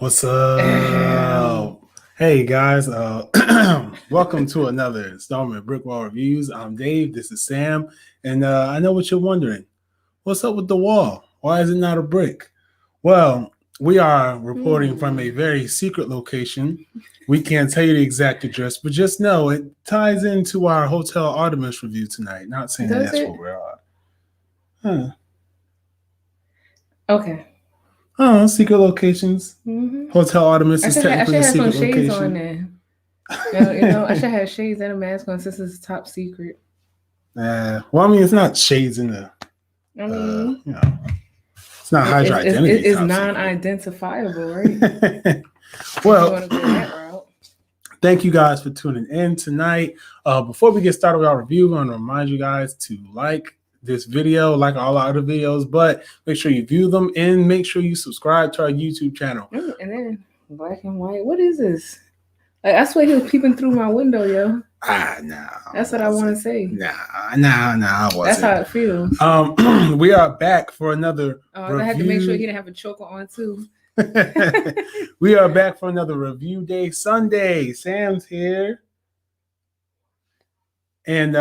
What's up? Hey guys, welcome to another installment of BrickWall Reviews. I'm Dave, this is Sam, and I know what you're wondering. What's up with the wall? Why is it not a brick? Well, we are reporting from a very secret location. We can't tell you the exact address, but just know it ties into our Hotel Artemis review tonight. Not saying that's what we're on. Okay. Oh, secret locations. Hotel Artemis is technically a secret some shades location. on there. I should have shades and a mask on since it's top secret. Well, I mean, it's not shades in the. It's not hide your identity. It's non-identifiable, right? Well, thank you guys for tuning in tonight. Before we get started with our review, I want to remind you guys to like this video, like all our other videos, but make sure you view them and make sure you subscribe to our YouTube channel. And then black and white. What is this? Like, I swear he was peeping through my window, yo. No. That's what I want to say. Nah, I wasn't. That's how it feels. We are back for another review. I had to make sure he didn't have a choker on too. We are back for another review day Sunday. Sam's here. And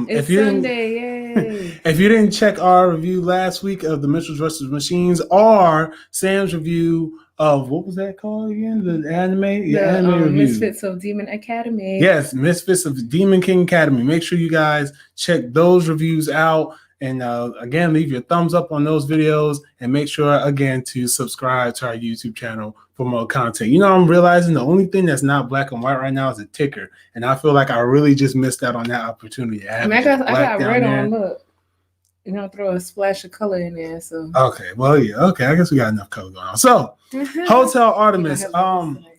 it's Sunday, yay. If you didn't check our review last week of the Mitchells vs. Machines or Sam's review of, what was that called again? The anime? Anime review. Misfits of Demon Academy. Yes, Misfits of Demon King Academy. Make sure you guys check those reviews out. And again, leave your thumbs up on those videos and make sure, again, to subscribe to our YouTube channel for more content. You know, I'm realizing the only thing that's not black and white right now is a ticker. And I feel like I really just missed out on that opportunity. I got red on, look. You know, throw a splash of color in there. So okay, well, yeah, okay. I guess we got enough color going on. So, Hotel Artemis.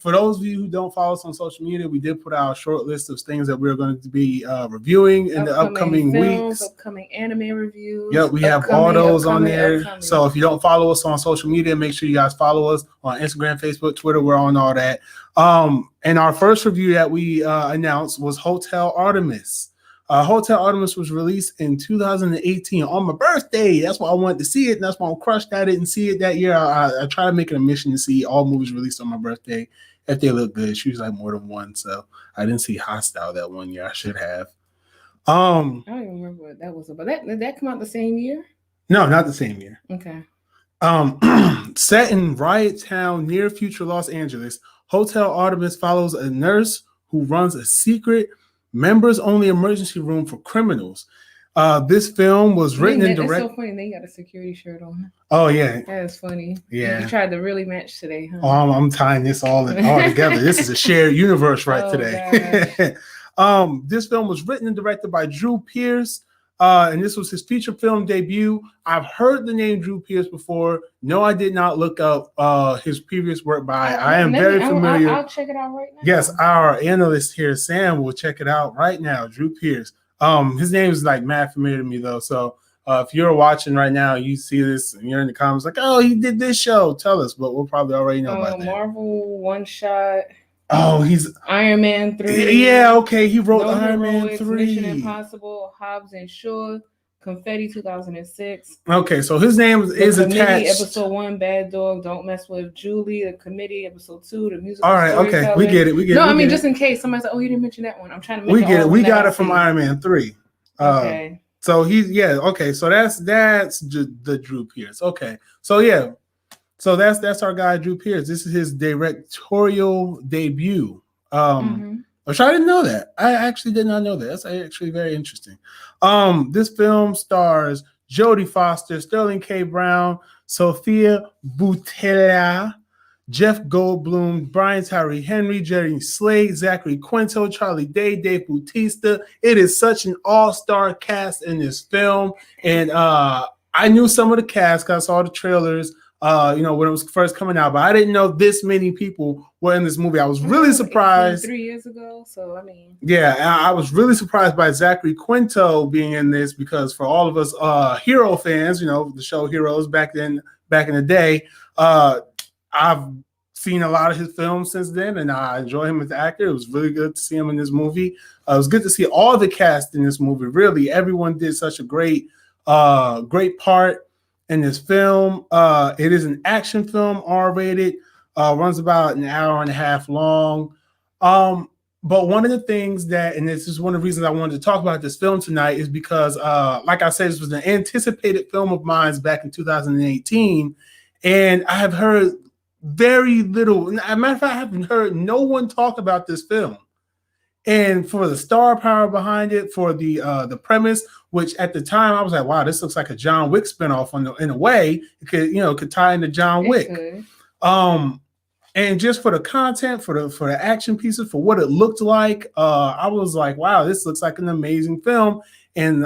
For those of you who don't follow us on social media, we did put out a short list of things that we're going to be reviewing in the upcoming weeks. Upcoming anime reviews. Yep, we have all those on there. So if you don't follow us on social media, make sure you guys follow us on Instagram, Facebook, Twitter. We're on all that. And our first review that we announced was Hotel Artemis. Hotel Artemis was released in 2018 on my birthday. That's why I wanted to see it, and that's why I'm crushed I didn't see it that year. I try to make it a mission to see all movies released on my birthday if they look good. It's usually like more than one, so I didn't see Hostile that one year. I should have. I don't even remember what that was about. Did that come out the same year? No, not the same year. Okay. Set in Riot Town near future Los Angeles, Hotel Artemis follows a nurse who runs a secret members-only emergency room for criminals. This film was written and directed. It's so funny. They got a security shirt on. Oh yeah, that is funny. Yeah, you tried to really match today, huh? Oh, I'm tying this all together. This is a shared universe today. This film was written and directed by Drew Pearce. And this was his feature film debut. I've heard the name Drew Pearce before. No, I did not look up his previous work, but I am very familiar. I'll check it out right now. Yes, our analyst here, Sam, will check it out right now. Drew Pearce. His name is like mad familiar to me though. So if you're watching right now, you see this and you're in the comments like, "Oh, he did this show." Tell us, but we'll probably already know about that. Marvel One Shot. Oh, he's Iron Man 3. Yeah, okay. He wrote Iron Man 3. Mission Impossible, Hobbs and Shaw, Confetti 2006. Okay, so his name is attached. Episode 1, Bad Dog, Don't Mess with Julie. The Committee, Episode 2, the musical. All right, okay, we get it. No, I mean just in case somebody said, "Oh, you didn't mention that one." I'm trying to. We get it. We got it from Iron Man 3. Okay. So okay. So that's the Drew Pearce. Okay. So yeah. So that's our guy Drew Pearce. This is his directorial debut. Which I didn't know that. I actually did not know that. That's actually very interesting. This film stars Jodie Foster, Sterling K. Brown, Sophia Boutella, Jeff Goldblum, Brian Tyree Henry, Jerry Slade, Zachary Quinto, Charlie Day, Dave Bautista. It is such an all-star cast in this film. And I knew some of the cast because I saw the trailers. When it was first coming out, but I didn't know this many people were in this movie. I was really surprised. 3 years ago, so I mean. Yeah, I was really surprised by Zachary Quinto being in this because for all of us Hero fans, the show Heroes back in the day, I've seen a lot of his films since then, and I enjoy him as an actor. It was really good to see him in this movie. It was good to see all the cast in this movie. Really, everyone did such a great part in this film. It is an action film, R-rated. Runs about an hour and a half long. But one of the things that, and this is one of the reasons I wanted to talk about this film tonight, is because, like I said, this was an anticipated film of mine back in 2018, and I have heard very little. As a matter of fact, I haven't heard no one talk about this film. And for the star power behind it, for the premise, which at the time I was like, wow, this looks like a John Wick spinoff in a way. It could tie into John Wick. And just for the content, for the action pieces, for what it looked like, I was like, wow, this looks like an amazing film, and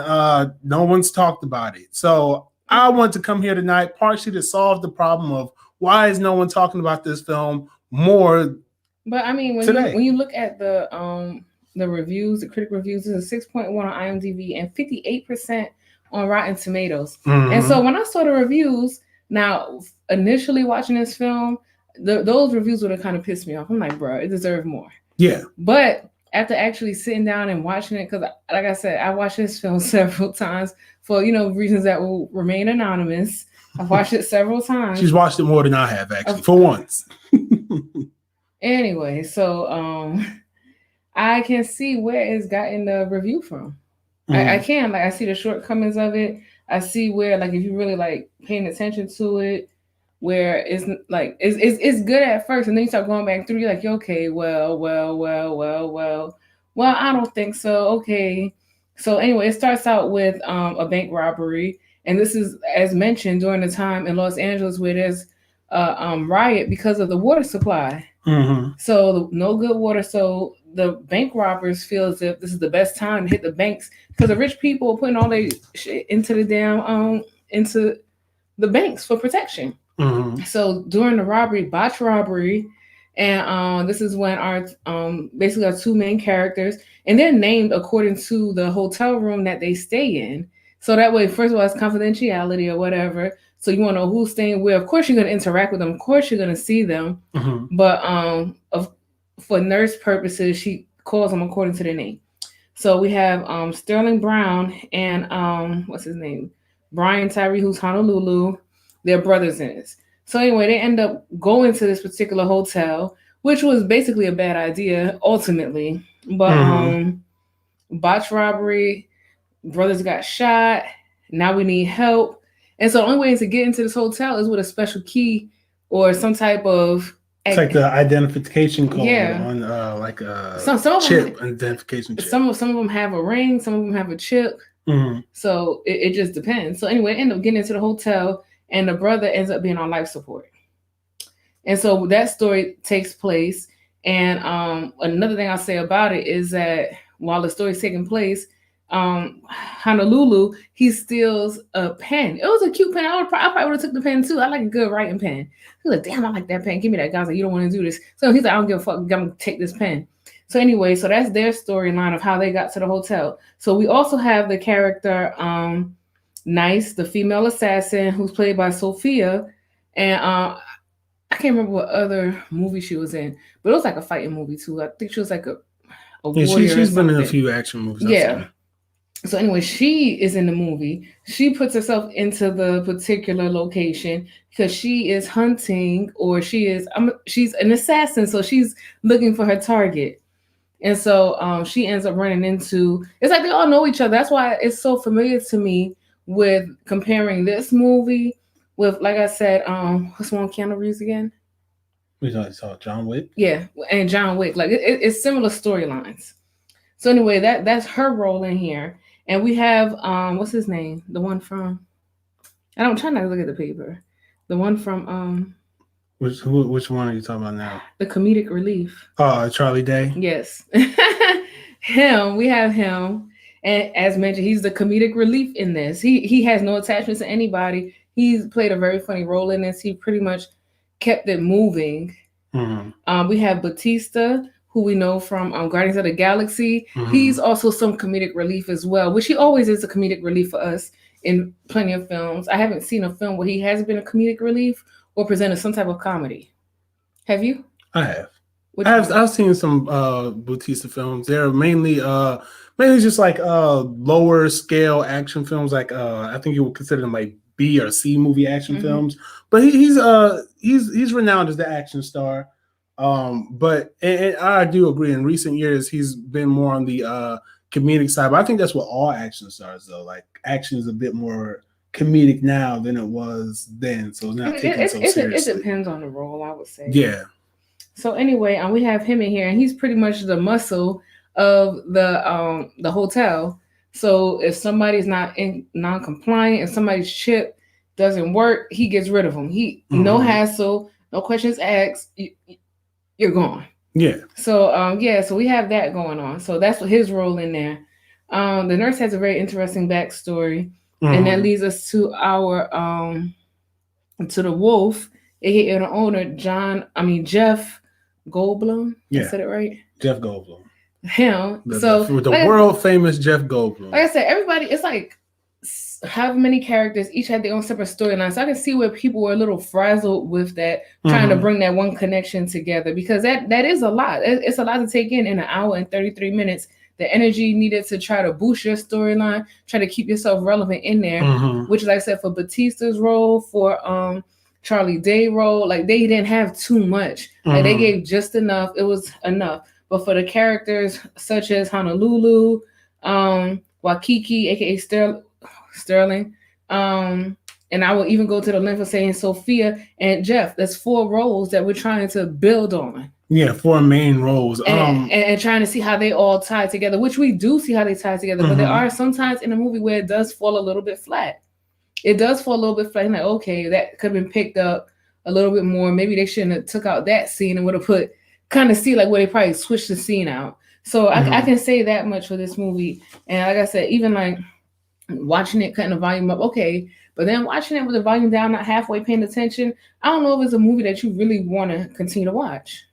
no one's talked about it. So I want to come here tonight partially to solve the problem of why is no one talking about this film more. But I mean, when you look at the reviews, the critic reviews, this is 6.1 on IMDb and 58% on Rotten Tomatoes. Mm-hmm. And so when I saw the reviews, now initially watching this film, those reviews would have kind of pissed me off. I'm like, bro, it deserved more. Yeah. But after actually sitting down and watching it, because like I said, I watched this film several times for reasons that will remain anonymous. I've watched it several times. She's watched it more than I have, actually, for once. Anyway, so I can see where it's gotten the review from. Mm-hmm. I can. I see the shortcomings of it. I see where, if you really paying attention to it, where it's it's good at first, and then you start going back through, you're like, okay, well, I don't think so. Okay. So anyway, it starts out with a bank robbery, and this is, as mentioned, during the time in Los Angeles where there's riot because of the water supply. Mm-hmm. So no good water. So the bank robbers feel as if this is the best time to hit the banks because the rich people are putting all their shit into the damn into the banks for protection. Mm-hmm. So during the botched robbery, and this is when our basically our two main characters, and they're named according to the hotel room that they stay in. So that way, first of all, it's confidentiality or whatever. So you want to know who's staying where. Of course, you're going to interact with them. Of course, you're going to see them. Mm-hmm. But for nurse purposes, she calls them according to their name. So we have Sterling Brown and what's his name? Brian Tyree, who's Honolulu. They're brothers in this. So anyway, they end up going to this particular hotel, which was basically a bad idea ultimately. But botched robbery, brothers got shot. Now we need help. And so the only way to get into this hotel is with a special key or some type of... It's like the identification code on like a chip identification chip. Some of them have a ring. Some of them have a chip. Mm-hmm. So it just depends. So anyway, end up getting into the hotel, and the brother ends up being on life support. And so that story takes place. And another thing I'll say about it is that while the story's taking place, Honolulu, he steals a pen. It was a cute pen. I probably would have took the pen too. I like a good writing pen. He's like, damn, I like that pen. Give me that. Guy's like, you don't want to do this. So he's like, I don't give a fuck. I'm going to take this pen. So anyway, so that's their storyline of how they got to the hotel. So we also have the character, Nice, the female assassin, who's played by Sophia. And I can't remember what other movie she was in, but it was like a fighting movie too. I think she was like a warrior. She's been in a few action movies. Yeah. So anyway, she is in the movie. She puts herself into the particular location because she is hunting, or she's an assassin. So she's looking for her target. And so she ends up running into, it's like they all know each other. That's why it's so familiar to me with comparing this movie with, like I said, what's one Keanu Reeves again? We saw John Wick. Yeah, and John Wick. Like it's similar storylines. So anyway, that's her role in here. And we have what's his name? The one from I'm trying not to look at the paper. The one from which one are you talking about now? The Comedic Relief. Oh, Charlie Day. Yes. Him. We have him. And as mentioned, he's the comedic relief in this. He has no attachments to anybody. He's played a very funny role in this. He pretty much kept it moving. Mm-hmm. We have Bautista, who we know from Guardians of the Galaxy. Mm-hmm. He's also some comedic relief as well, which he always is a comedic relief for us in plenty of films. I haven't seen a film where he has been a comedic relief or presented some type of comedy. Have you? I have. I've seen some Bautista films. They're mainly just like lower scale action films. Like I think you would consider them like B or C movie action films. But he's he's renowned as the action star. But and I do agree. In recent years, he's been more on the comedic side. But I think that's what all action stars, though. Like action is a bit more comedic now than it was then, so it's not taken so seriously. It depends on the role, I would say. Yeah. So anyway, we have him in here, and he's pretty much the muscle of the hotel. So if somebody's not non-compliant, if somebody's chip doesn't work, he gets rid of them. No hassle, no questions asked. You're gone. Yeah. So so we have that going on. So that's what his role in there. The nurse has a very interesting backstory, and that leads us to our to the wolf, aka the owner, Jeff Goldblum. Yeah. I said it right. Jeff Goldblum. Him. The world famous Jeff Goldblum. Like I said, everybody, it's like however many characters, each had their own separate storyline. So I can see where people were a little frazzled with that, trying to bring that one connection together, because that is a lot. It's a lot to take in an hour and 33 minutes. The energy needed to try to boost your storyline, try to keep yourself relevant in there, which, like I said, for Bautista's role, for Charlie Day role, like they didn't have too much. Like they gave just enough. It was enough. But for the characters such as Honolulu, Waikiki, aka Sterling, and I will even go to the length of saying Sophia and Jeff. That's 4 roles that we're trying to build on. Yeah, 4 main roles. And trying to see how they all tie together, which we do see how they tie together. But there are some times in the movie where it does fall a little bit flat. It does fall a little bit flat. Like, okay, that could have been picked up a little bit more. Maybe they shouldn't have took out that scene and would have put kind of see like where they probably switched the scene out. So I can say that much for this movie. And like I said, even like watching it, cutting the volume up, okay. But then watching it with the volume down, not halfway paying attention, I don't know if it's a movie that you really want to continue to watch.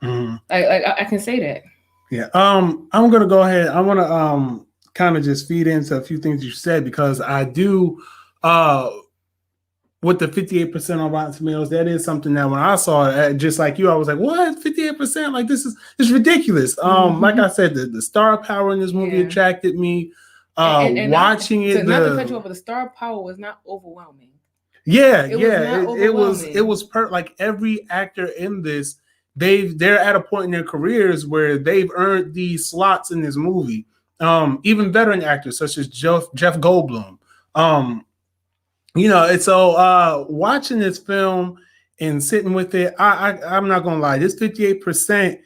I can say that. Yeah. I'm gonna go ahead. I want to kind of just feed into a few things you said, because I do with the 58% on Rotten Tomatoes, that is something that when I saw it, just like you, I was like, what? 58%? Like this is ridiculous. Like I said, the star power in this movie attracted me. And watching it, not to cut you off, but the star power was not overwhelming. It was like every actor in this, they're at a point in their careers where they've earned these slots in this movie. Even veteran actors such as Jeff Goldblum. And so watching this film and sitting with it, I'm not gonna lie, this 58%.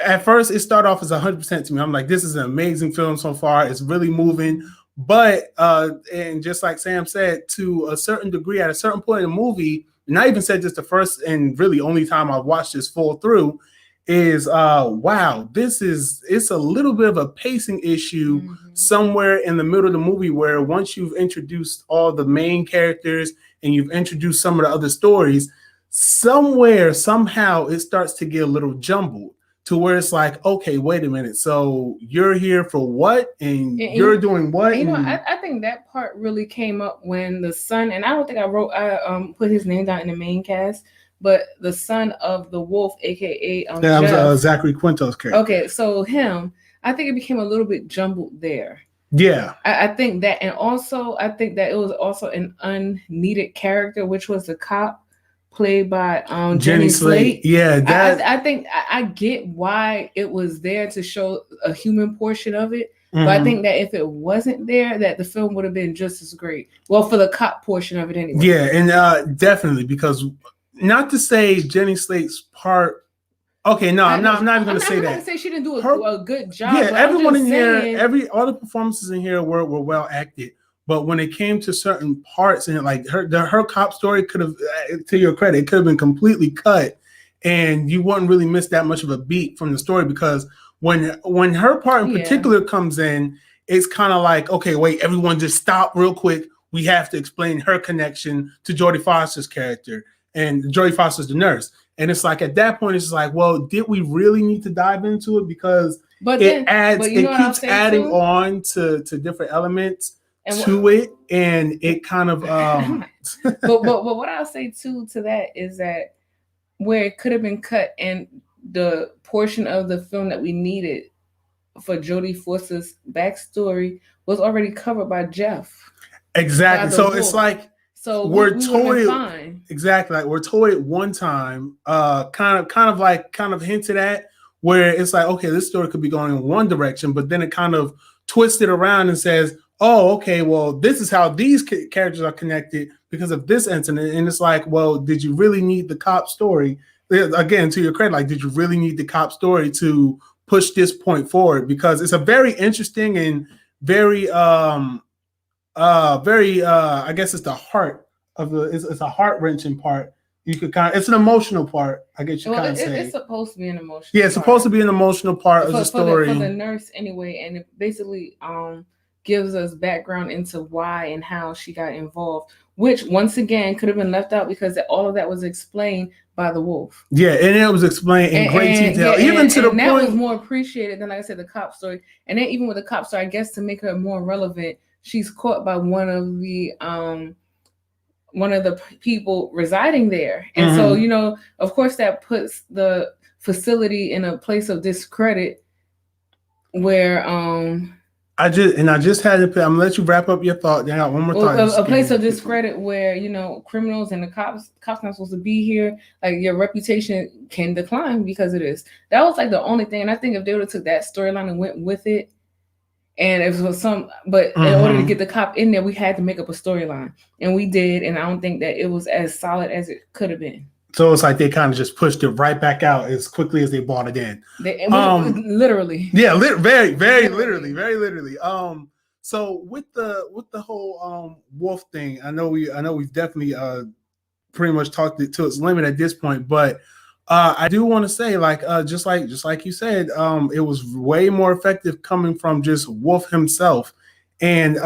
At first, it started off as 100% to me. I'm like, this is an amazing film so far. It's really moving. But, and just like Sam said, to a certain degree, at a certain point in the movie, and I even said this the first and really only time I've watched this full through, is, wow, it's a little bit of a pacing issue somewhere in the middle of the movie, where once you've introduced all the main characters and you've introduced some of the other stories, somehow it starts to get a little jumbled. To where it's like, okay, wait a minute. So you're here for what? And you're doing what? I think that part really came up when the son, and I don't think I put his name down in the main cast, but the son of the wolf, aka that was Zachary Quinto's character. Okay, so him, I think it became a little bit jumbled there. Yeah, I think that, and also I think that it was also an unneeded character, which was the cop, played by Jenny Slate. Yeah, I think I get why it was there to show a human portion of it, but I think that if it wasn't there, that the film would have been just as great. Well, for the cop portion of it anyway. Yeah, and definitely, because not to say Jenny Slate's part. Okay, no, I'm not even going to say that. I'm not going to say she didn't do a good job. Yeah, everyone in here, all the performances in here were well acted. But when it came to certain parts, and like her cop story could have, to your credit, it could have been completely cut, and you wouldn't really miss that much of a beat from the story, because when her part in particular comes in, it's kind of like, okay, wait, everyone just stop real quick. We have to explain her connection to Jodie Foster's character, and Jodie Foster's the nurse. And it's like, at that point, it's like, well, did we really need to dive into it? Because it keeps adding on to different elements to it, and it kind of but what I'll say too to that is that where it could have been cut, and the portion of the film that we needed for Jodie Foster's backstory was already covered by Jeff. Exactly. So it's like So we're we told it fine. Exactly, like we're told it one time, kind of hinted at, where it's like, okay, this story could be going in one direction, but then it kind of twists it around and says, oh, okay, well, this is how these characters are connected because of this incident. And it's like, well, did you really need the cop story? Again, to your credit, like, did you really need the cop story to push this point forward? Because it's a very interesting and very I guess it's the heart of it's a heart-wrenching part. You could it's an emotional part, I guess you kind of say. It's supposed to be an emotional Yeah, it's supposed to be an emotional part of the story. For the nurse anyway, and it basically gives us background into why and how she got involved, which once again could have been left out because all of that was explained by the wolf. Yeah, and it was explained in great detail, even to the point that was more appreciated than, like I said, the cop story. And then even with the cop story, I guess to make her more relevant, she's caught by one of the people residing there, and so of course that puts the facility in a place of discredit where I just had to. I'm gonna let you wrap up your thought. Then I got one more thought. A place of discredit where criminals and the cops not supposed to be here. Like your reputation can decline because of this. That was like the only thing. And I think if they would have took that storyline and went with it, and it was but in order to get the cop in there, we had to make up a storyline, and we did. And I don't think that it was as solid as it could have been. So it's like they kind of just pushed it right back out as quickly as they bought it in. Literally. Yeah, very, very literally, very literally. So with the whole wolf thing, I know we've definitely pretty much talked it to its limit at this point, but I do want to say, like, just like you said, it was way more effective coming from just Wolf himself. And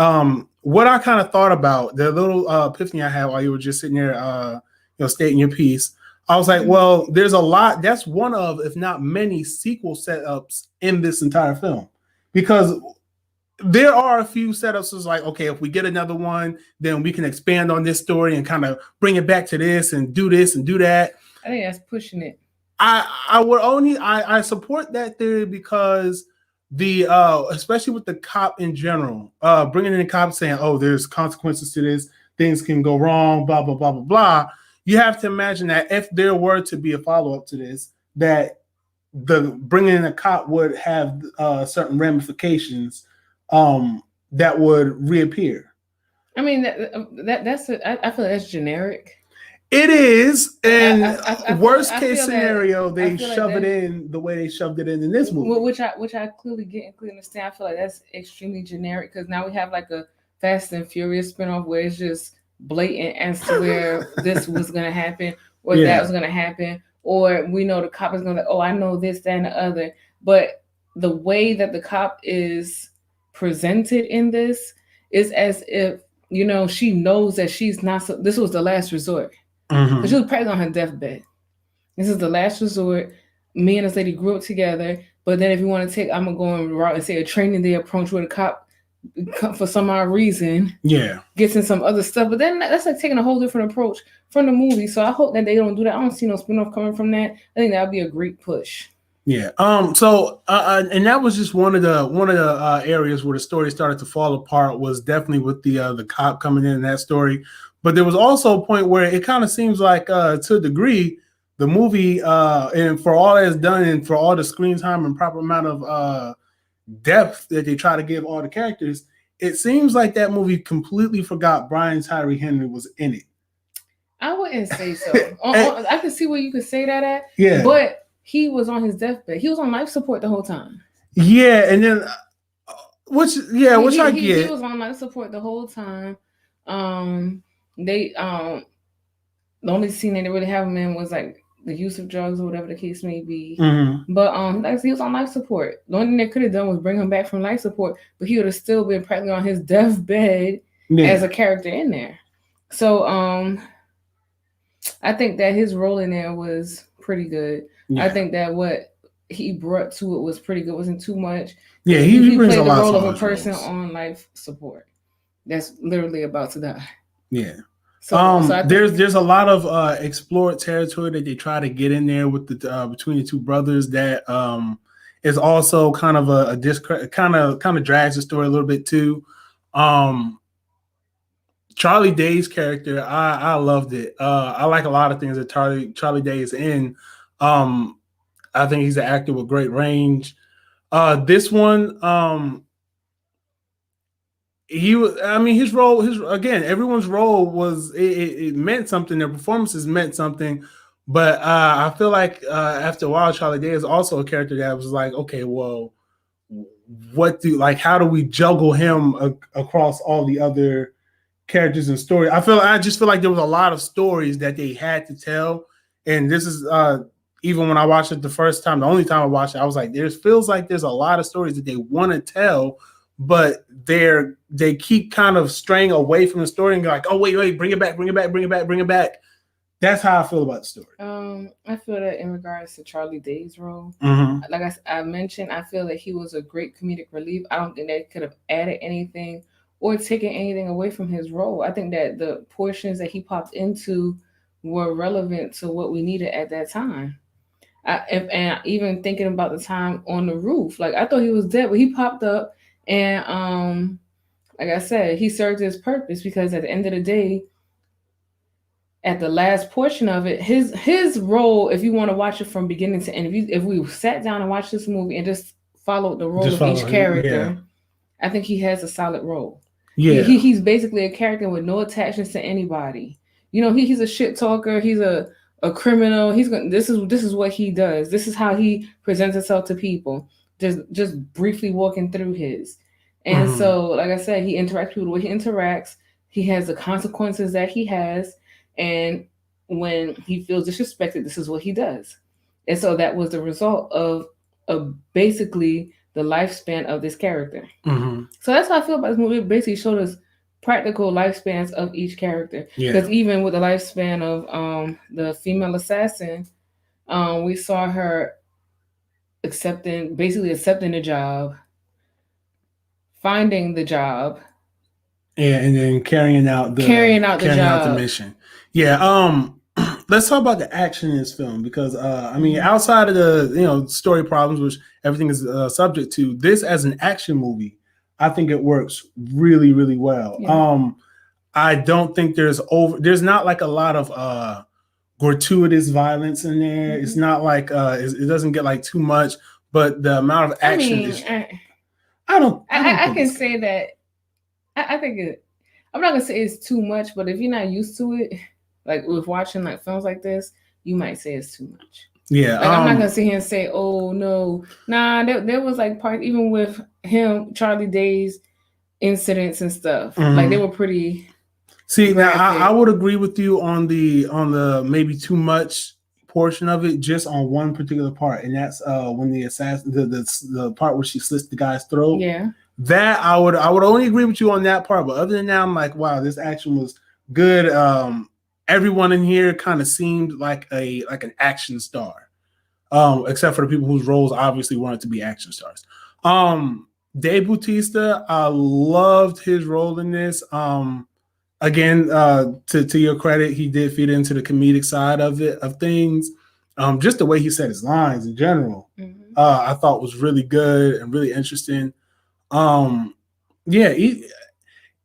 what I kind of thought about, the little epiphany I had while you were just sitting there, stating your piece, I was like, well, there's a lot. That's one of, if not many, sequel setups in this entire film, because there are a few setups. It's like, okay, if we get another one, then we can expand on this story and kind of bring it back to this and do this and do that. I think that's pushing it. I support that theory because especially with the cop in general, bringing in the cop saying, oh, there's consequences to this, things can go wrong, blah blah blah blah blah. You have to imagine that if there were to be a follow-up to this, that the bringing in a cop would have certain ramifications that would reappear. I mean, I feel like that's generic. It is, and worst case scenario, they shove it in the way they shoved it in this movie, which I clearly get and clearly understand. I feel like that's extremely generic because now we have like a Fast and Furious spinoff where it's just blatant as to where this was going to happen or that was going to happen, or we know the cop is going to, I know this, that, and the other. But the way that the cop is presented in this is as if, she knows that she's not, this was the last resort. But she was pregnant on her deathbed. This is the last resort. Me and this lady grew up together. But then if you want to take, I'm going to go on route and say a training day approach where the cop, for some odd reason, gets in some other stuff. But then that's like taking a whole different approach from the movie. So I hope that they don't do that. I don't see no spinoff coming from that. I think that would be a great push. Yeah. So and that was just one of the areas where the story started to fall apart, was definitely with the cop coming in that story. But there was also a point where it kind of seems like, to a degree, the movie, and for all that's done and for all the screen time and proper amount of depth that they try to give all the characters, it seems like that movie completely forgot Brian Tyree Henry was in it. I wouldn't say so. I can see where you could say that at. Yeah. But he was on his deathbed. He was on life support the whole time. Yeah, and then, which I get. He was on life support the whole time. The only scene that they really have him in was like the use of drugs or whatever the case may be. But like he was on life support. The only thing they could have done was bring him back from life support, but he would have still been practically on his deathbed as a character in there. So I think that his role in there was pretty good. Yeah. I think that what he brought to it was pretty good. It wasn't too much. Yeah, he played the role of a person on life support that's literally about to die. Yeah. So there's a lot of explored territory that they try to get in there with the between the two brothers that is also kind of a kind of drags the story a little bit too. Charlie Day's character, I loved it. I like a lot of things that Charlie Day is in. I think he's an actor with great range. This one, he was. I mean, his role. Everyone's role was it meant something. Their performances meant something. But I feel like after a while, Charlie Day is also a character that was like, okay, well, how do we juggle him across all the other characters and story? I just feel like there was a lot of stories that they had to tell, and this is even when I watched it the first time, the only time I watched it, I was like, feels like there's a lot of stories that they want to tell, but they keep kind of straying away from the story and go like, oh wait, bring it back. That's how I feel about the story. I feel that in regards to Charlie Day's role, like I mentioned, I feel that he was a great comedic relief. I don't think they could have added anything or taken anything away from his role. I think that the portions that he popped into were relevant to what we needed at that time. And even thinking about the time on the roof, like I thought he was dead, but he popped up, and like I said, he served his purpose because at the end of the day, at the last portion of it, his role, if you want to watch it from beginning to end, if we sat down and watched this movie and just followed the role of each character, I think he has a solid role. Yeah, he's basically a character with no attachments to anybody. You know, he's a shit talker. He's a criminal. This is what he does. This is how he presents himself to people. Just briefly walking through his. And so, like I said, he interacts with people the way he interacts. He has the consequences that he has. And when he feels disrespected, this is what he does. And so that was the result of basically the lifespan of this character. So that's how I feel about this movie. It basically showed us practical lifespans of each character. Because even with the lifespan of the female assassin, we saw her accepting the job, finding the job, and then carrying out the mission. Let's talk about the action in this film because I mean, outside of the story problems, which everything is subject to, this as an action movie, I think it works really, really well. I don't think there's not like a lot of gratuitous violence in there. It's not like it doesn't get like too much, but the amount of action I can say that I think I'm not gonna say it's too much, but if you're not used to it, like with watching like films like this, you might say it's too much. Yeah, like I'm not gonna sit here and say, "Oh no, nah." There was like part even with him, Charlie Day's incidents and stuff. Like they were pretty. See, now I would agree with you on the maybe too much portion of it, just on one particular part, and that's when the assassin, the part where she slits the guy's throat. Yeah. That I would only agree with you on that part, but other than that, I'm like, wow, this action was good. Everyone in here kind of seemed like an action star, except for the people whose roles obviously wanted to be action stars. Dave Bautista, I loved his role in this. Again, to your credit, he did feed into the comedic side of things. Just the way he said his lines in general, I thought was really good and really interesting. And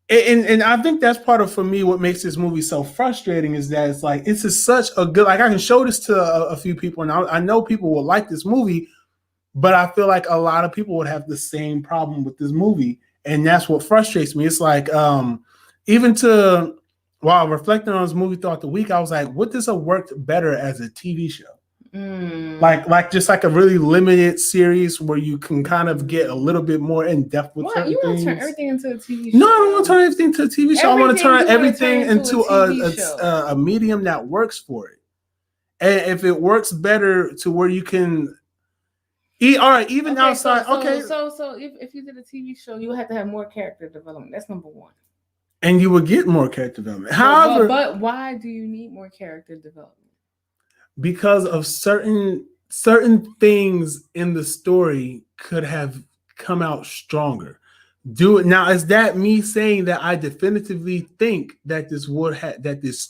I think that's part of, for me, what makes this movie so frustrating is that it's like, it's just such a good, like I can show this to a few people and I know people will like this movie, but I feel like a lot of people would have the same problem with this movie. And that's what frustrates me. It's like, while reflecting on this movie throughout the week, I was like, would this have worked better as a TV show? Like just like a really limited series where you can kind of get a little bit more in depth with certain things. You want to turn everything into a TV show? No, I don't want to turn everything into a TV show. I want to turn everything into a medium that works for it. And if it works better to where you can outside. So if you did a TV show, you would have to have more character development. That's number one. And you would get more character development. However, but why do you need more character development? Because of certain things in the story could have come out stronger. Now, is that me saying that I definitively think that this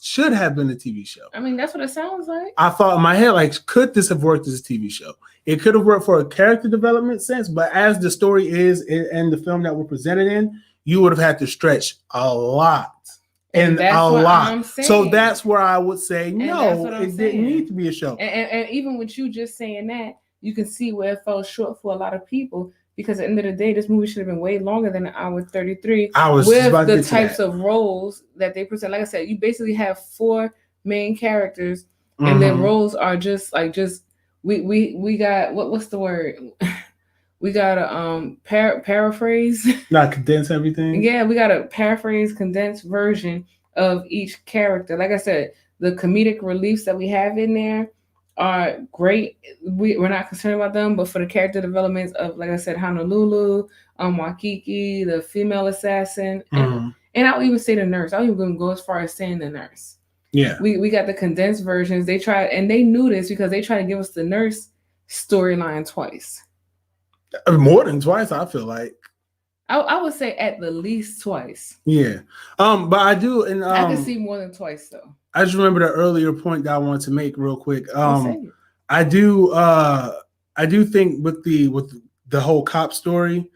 should have been a TV show? I mean, that's what it sounds like. I thought in my head, like, could this have worked as a TV show? It could have worked for a character development sense, but as the story is and the film that we're presented in, you would have had to stretch a lot. And a lot. So that's where I would say no, it didn't need to be a show. And even with you just saying that, you can see where it fell short for a lot of people, because at the end of the day, this movie should have been way longer than an hour 33. With the types of roles that they present. Like I said, you basically have 4 main characters, and their roles are just we got what's the word? We got a paraphrase. Not condense everything. Yeah, we got a paraphrase, condensed version of each character. Like I said, the comedic reliefs that we have in there are great. We're not concerned about them, but for the character developments of, like I said, Honolulu, Waikiki, the female assassin, and I'll even say the nurse. I'll even go as far as saying the nurse. Yeah, we got the condensed versions. They tried, and they knew this because they tried to give us the nurse storyline twice. More than twice, I feel like. I would say at the least twice. Yeah. But I do, and I can see more than twice though. I just remember the earlier point that I wanted to make real quick. I do think with the whole cop story,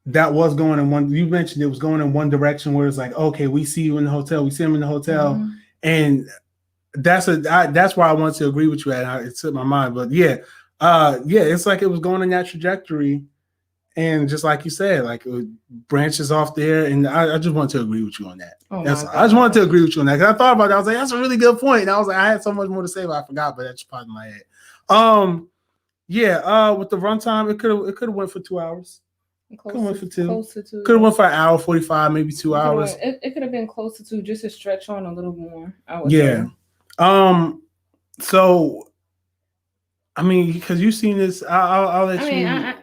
that was going in one. You mentioned it was going in one direction where it's like, okay, we see you in the hotel, we see him in the hotel, and that's why I wanted to agree with you. And it slipped my mind, but yeah, it's like it was going in that trajectory, and just like you said, like it branches off there. And I just wanted to agree with you on that. I just wanted to agree with you on that because I thought about that. I was like, that's a really good point. And I was like, I had so much more to say, but I forgot. But that's part of my head. With the runtime, it could have went for 2 hours. Could have went for 2. Could have went for an hour 45, maybe 2 hours. It could have been close to 2, just to stretch on a little more. I would say. So, I mean, because you've seen this, I'll let you.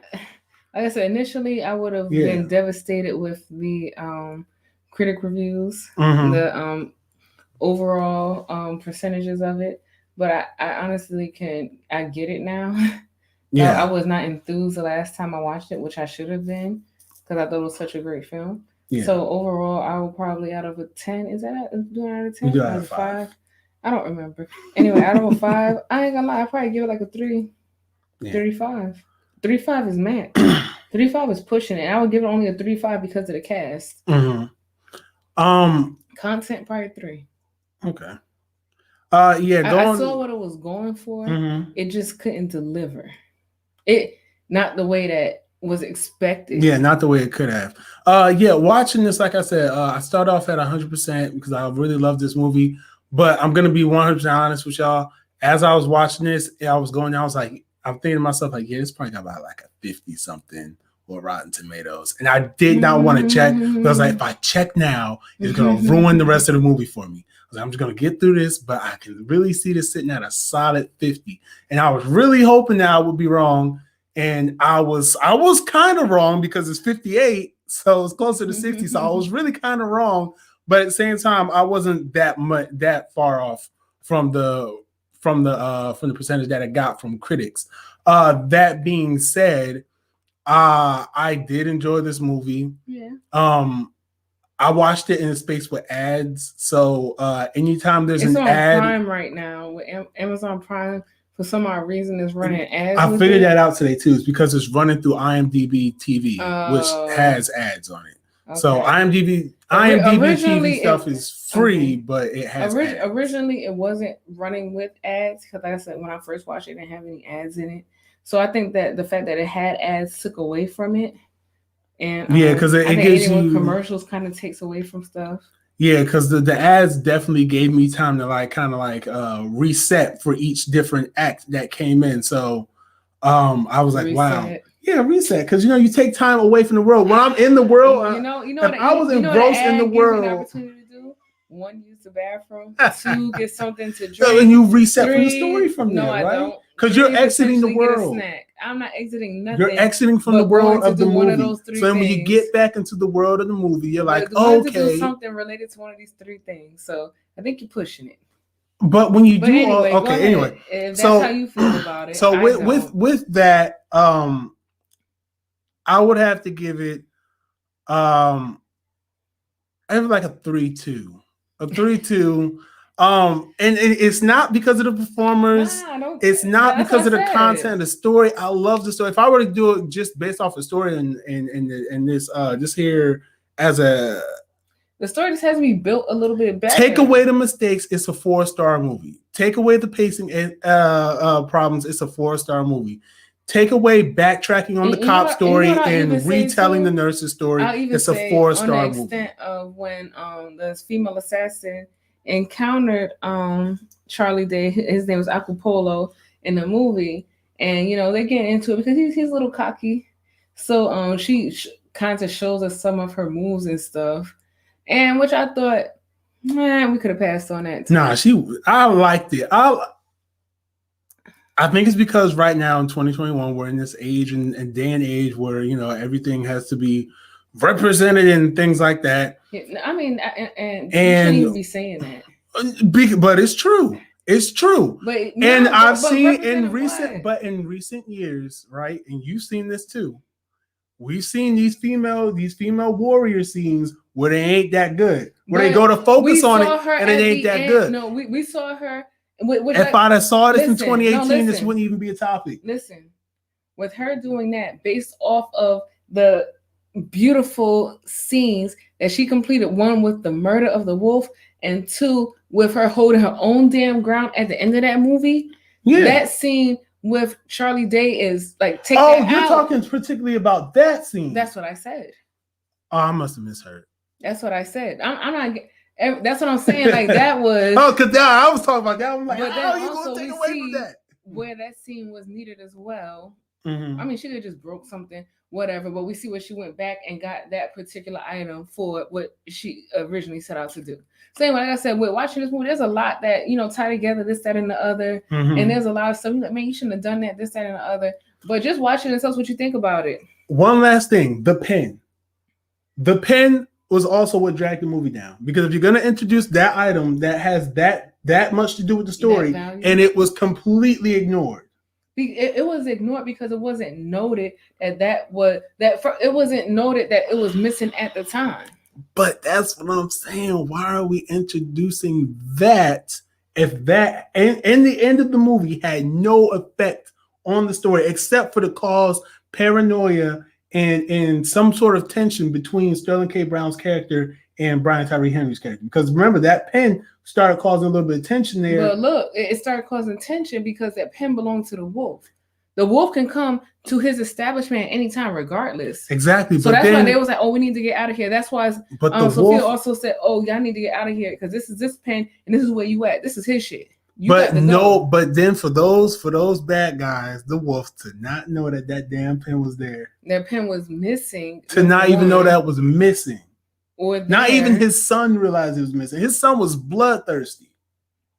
Like I said, initially I would have been devastated with the critic reviews, the overall percentages of it. But I honestly I get it now. Yeah, I was not enthused the last time I watched it, which I should have been, because I thought it was such a great film. Yeah. So overall, I will probably out of a 10. Is that doing out of 10? Out of 5. I don't remember. Anyway, out of a 5, I ain't gonna lie, I probably give it like a 3. Yeah. 35. 35 is max. 35 is pushing it. I would give it only a 3.5 because of the cast. Content probably 3. Okay. I saw what it was going for. It just couldn't deliver. It not the way that was expected. Yeah, not the way it could have. Watching this, like I said, I start off at 100% because I really love this movie. But I'm gonna be 100% honest with y'all. As I was watching this, I was going down. I was like, I'm thinking to myself, like, yeah, it's probably got about like a 50 something or Rotten Tomatoes. And I did not want to check. But I was like, if I check now, it's gonna ruin the rest of the movie for me. I was like, I'm just gonna get through this, but I can really see this sitting at a solid 50. And I was really hoping that I would be wrong. And I was kind of wrong because it's 58, so it's closer to 60. So I was really kind of wrong. But at the same time, I wasn't that far off from the percentage that I got from critics. That being said, I did enjoy this movie. Yeah. I watched it in a space with ads. So anytime there's an ad, it's on Prime right now with Amazon Prime. For some odd reason, it's running ads. I figured that out today too. It's because it's running through IMDb TV, which has ads on it. Okay. So IMDb TV stuff is free, but it has ads. Originally, it wasn't running with ads because, like I said, when I first watched it, it didn't have any ads in it. So I think that the fact that it had ads took away from it. And because it gives you commercials, kind of takes away from stuff. Yeah, because the ads definitely gave me time to reset for each different act that came in. So I was like, reset. Wow. Yeah, reset. Because you take time away from the world. When I'm in the world, if I was engrossed in the world. Opportunity to do? 1, use the bathroom. 2, get something to drink. And you reset 3, from the story from there, right? I don't. Because you're exiting the world. I'm not exiting nothing. You're exiting from the world of the movie. So when you get back into the world of the movie, you're like, okay. To do something related to one of these 3 things. So I think you're pushing it. But when you do, anyway, if that's how you feel about it. So with that, I would have to give it, I have like a 3.2, a 3.2. And it's not because of the performers. It's not because of the content, the story. I love the story. If I were to do it just based off the story and this just here as a The story just has to be built a little bit better. Take away the mistakes, it's a 4-star movie. Take away the pacing problems, it's a 4-star movie. Take away backtracking on the cop story and retelling the nurse's story. It's a 4-star movie. On the extent of when the female assassin encountered Charlie Day, his name was Acapulco in the movie, and they get into it because he's a little cocky. So she kind of shows us some of her moves and stuff, and which I thought, man, we could have passed on that too. Nah, I liked it. I think it's because right now in 2021, we're in this age and day and age where, everything has to be represented and things like that. Yeah, I mean, and you shouldn't even be saying that. But it's true. It's true. I've seen in recent years, right? And you've seen this too. We've seen these female warrior scenes where they ain't that good. Where they go to focus on it and it ain't that good. No, we saw her. If I'd have saw this in 2018, this wouldn't even be a topic. Listen, with her doing that based off of the beautiful scenes that she completed, one with the murder of the wolf and two with her holding her own damn ground at the end of that movie. Yeah. That scene with Charlie Day is like, take that out. You're talking particularly about that scene. That's what I said. Oh, I must have misheard. That's what I said. I'm not. That's what I'm saying. Like that was. Because I was talking about that. I'm like, how are you going to take away from that? Where that scene was needed as well. Mm-hmm. I mean, she could have just broke something, whatever. But we see where she went back and got that particular item for what she originally set out to do. So anyway, like I said, with watching this movie, there's a lot that tie together, this, that, and the other. Mm-hmm. And there's a lot of stuff. You're like, man, you shouldn't have done that, this, that, and the other. But just watching it, tell us what you think about it. One last thing: the pen. The pen was also what dragged the movie down, because if you're going to introduce that item that has that much to do with the story, and it was completely ignored. It was ignored because it wasn't noted it wasn't noted that it was missing at the time. But that's what I'm saying. Why are we introducing that if that in the end of the movie had no effect on the story except for to cause paranoia and some sort of tension between Sterling K. Brown's character and Brian Tyree Henry's character? Because remember, that pen started causing a little bit of tension there. But look, it started causing tension because that pen belonged to the wolf. The wolf can come to his establishment at any time, regardless. Exactly. So that's why they was like, "Oh, we need to get out of here." That's why. But Sophia also said, "Oh, y'all need to get out of here because this is this pen and this is where you at. This is his shit." But then for those bad guys, the wolf, to not know that damn pen was there. That pen was missing. To not even know that was missing. Or not even his son realized it was missing. His son was bloodthirsty.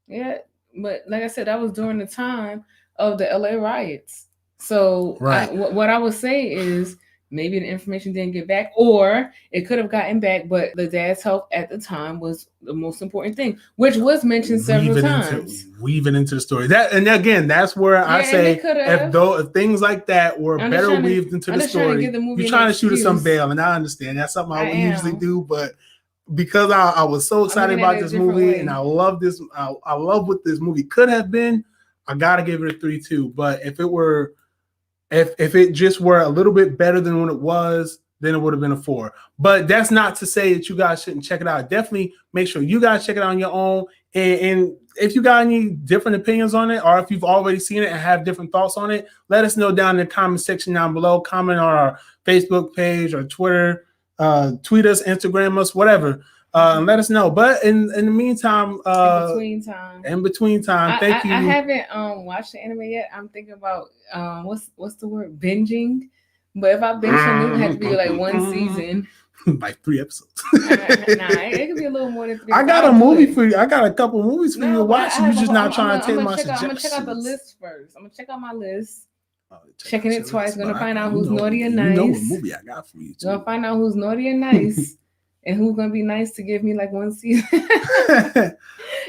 Yeah, but like I said, that was during the time of the LA riots. So right. What I would say is maybe the information didn't get back, or it could have gotten back, but the dad's health at the time was the most important thing, which was mentioned several times. Weaving into the story. That, and again, that's where I say if things like that were better weaved into the story, you're trying to shoot us some bail, and I understand that's something I would usually do, but because I was so excited about this movie and I love this, I love what this movie could have been, I gotta give it a 3-2. But if it just were a little bit better than when it was, then it would have been a 4. But that's not to say that you guys shouldn't check it out. Definitely make sure you guys check it out on your own. And if you got any different opinions on it, or if you've already seen it and have different thoughts on it, let us know down in the comment section down below. Comment on our Facebook page or Twitter, tweet us, Instagram us, whatever. Let us know. But in the meantime, in between time, thank you. I haven't watched the anime yet. I'm thinking about what's the word, binging. But if I binge something, it would have to be like one season, like 3 episodes. It could be a little more than 3. I got a movie for you. I got a couple movies for you to watch. You're just not trying to take my suggestions. I'm gonna check out the list first. I'm gonna check out my list. Checking it twice. Gonna find out who's naughty and nice. You know what movie I got for you too. Gonna find out who's naughty and nice. And who's gonna be nice to give me like one season? and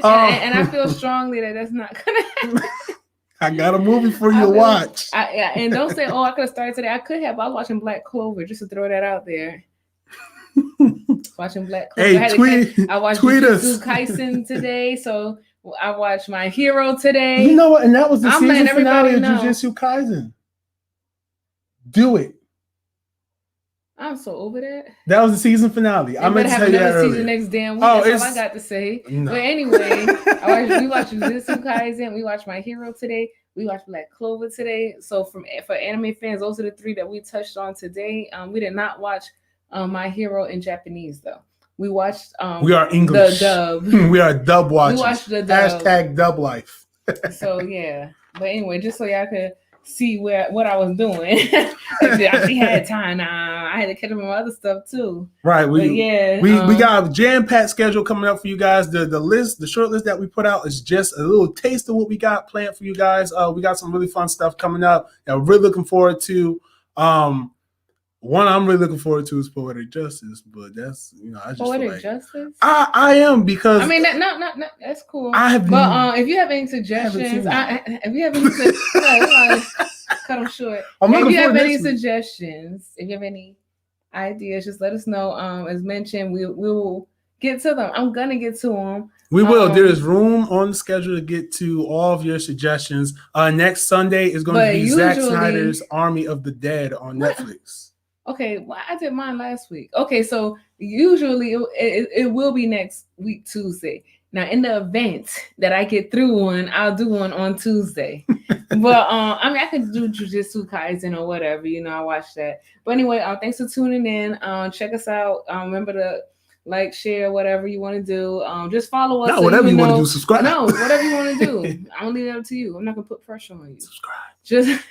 I feel strongly that that's not gonna happen. I got a movie for you to watch. And don't say, "Oh, I could have started today." I could have. I was watching Black Clover, just to throw that out there. Watching Black Clover. Hey, I watched Jujutsu Kaisen today, so I watched My Hero today. You know what? And that was the season finale of Jujutsu Kaisen. Do it. I'm so over that. That was the season finale. I meant to tell you that earlier. Season next damn week. That's all I got to say. No. But anyway, we watched Jujutsu Kaisen. We watched My Hero today. We watched Black Clover today. So for anime fans, those are the 3 that we touched on today. We did not watch My Hero in Japanese though. We watched. We are English. The dub. We are dub watchers. We watched the dub. # dub life. So yeah. But anyway, just so y'all could see what I was doing. I actually had time now. I had to catch up on other stuff too. Right. We got a jam-packed schedule coming up for you guys. The short list that we put out is just a little taste of what we got planned for you guys. We got some really fun stuff coming up that we're really looking forward to. One I'm really looking forward to is Poetic Justice, but that's I just Poetic Justice. I am because I mean not that's cool. If you have any suggestions, if you have any cut them short. If you have any suggestions, if you have any ideas, just let us know. As mentioned, we will get to them. I'm gonna get to them. We will. There is room on the schedule to get to all of your suggestions. Next Sunday is going to be Zack Snyder's Army of the Dead on Netflix. Okay, well, I did mine last week. Okay, so usually it will be next week, Tuesday. Now, in the event that I get through one, I'll do one on Tuesday. But I could do Jujutsu Kaisen or whatever. I watch that. But anyway, thanks for tuning in. Check us out. Remember to like, share, whatever you want to do. Just follow us. No, whatever you want to do, subscribe. No, whatever you want to do. I'm gonna leave that up to you. I'm not gonna put pressure on you. Subscribe. Just.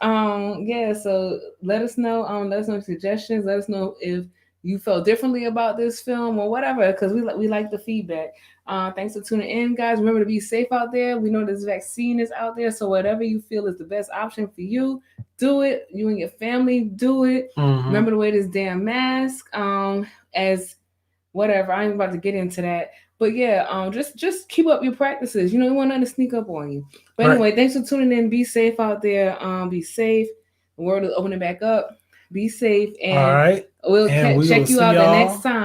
So let us know. Let us know suggestions. Let us know if you felt differently about this film or whatever, because we like the feedback. Thanks for tuning in, guys. Remember to be safe out there. We know this vaccine is out there, so whatever you feel is the best option for you, do it. You and your family, do it. Mm-hmm. Remember to wear this damn mask. As whatever. I ain't about to get into that. But yeah, just keep up your practices. You want nothing to sneak up on you. But anyway, thanks for tuning in. Be safe out there. Be safe. The world is opening back up. Be safe. And all right. We'll check you out the next time.